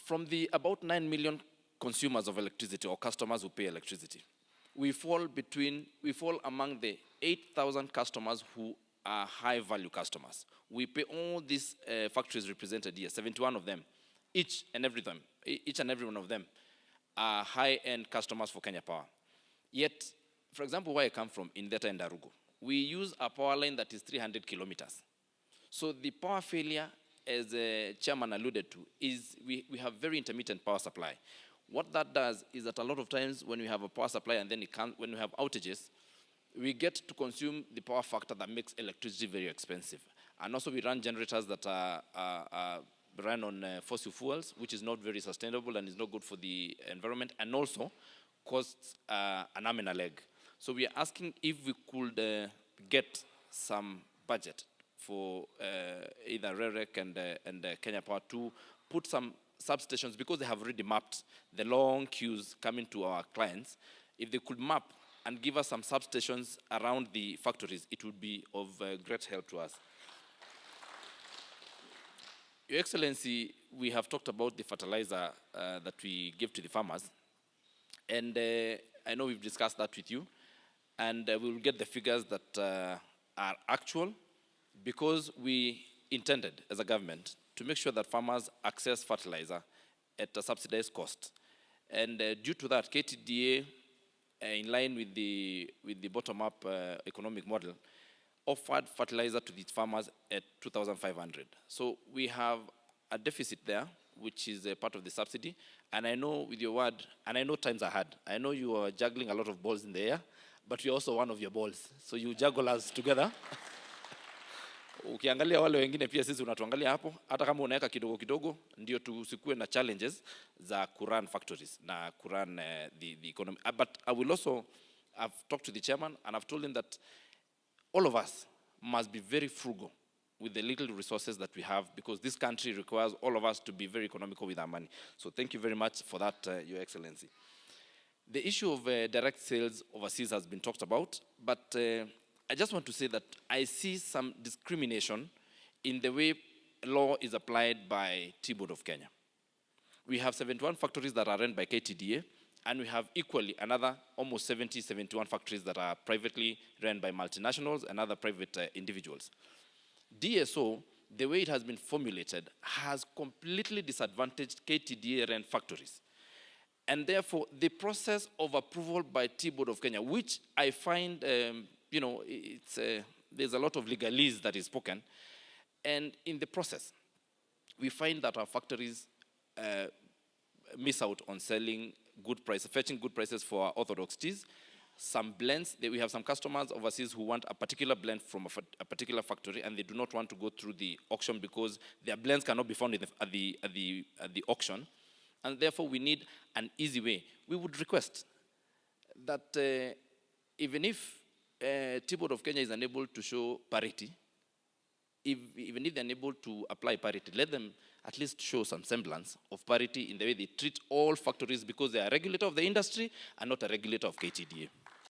From the about 9 million consumers of electricity or customers who pay electricity, we fall among the 8,000 customers who are high-value customers. We pay all these factories represented here, 71 of them, each and every one of them are high-end customers for Kenya Power. Yet, for example, where I come from, in Ktda and Darugo, we use a power line that is 300 kilometers. So the power failure, as the chairman alluded to, is we have very intermittent power supply. What that does is that a lot of times when we have a power supply and then when we have outages, we get to consume the power factor that makes electricity very expensive. And also we run generators that are run on fossil fuels, which is not very sustainable and is not good for the environment, and also costs an arm and a leg. So we are asking if we could get some budget for either REREC and Kenya Power to put some substations, because they have already mapped the long queues coming to our clients. If they could map and give us some substations around the factories, it would be of great help to us. Your Excellency, we have talked about the fertilizer that we give to the farmers, and I know we've discussed that with you, and we will get the figures that are actual, because we intended as a government to make sure that farmers access fertilizer at a subsidized cost. And due to that, Ktda, in line with the bottom-up economic model, offered fertilizer to the farmers at 2,500. So we have a deficit there, which is a part of the subsidy. And I know with your word, and I know times are hard. I know you are juggling a lot of balls in the air, but you're also one of your balls. So you juggle us together. Ukiangalia wale wengine pia sisi unatuangalia hapo, hata kama unaweka kidogo kidogo, ndio tusikue na challenges za kurun factories na kurun the economy. But I will also, I've talked to the chairman and I've told him that all of us must be very frugal with the little resources that we have, because this country requires all of us to be very economical with our money. So thank you very much for that, Your Excellency. The issue of direct sales overseas has been talked about, but I just want to say that I see some discrimination in the way law is applied by Tea Board of Kenya. We have 71 factories that are run by Ktda, and we have equally another almost 71 factories that are privately run by multinationals and other private individuals. DSO, the way it has been formulated, has completely disadvantaged Ktda-run factories. And therefore, the process of approval by Tea Board of Kenya, which I find you know, there's a lot of legalese that is spoken, and in the process, we find that our factories miss out on selling good prices, fetching good prices for our orthodox teas. Some blends, we have some customers overseas who want a particular blend from a particular factory, and they do not want to go through the auction because their blends cannot be found at the auction, and therefore we need an easy way. We would request that even if Tea Board of Kenya is unable to show parity, even if they're unable to apply parity, let them at least show some semblance of parity in the way they treat all factories, because they are a regulator of the industry and not a regulator of Ktda.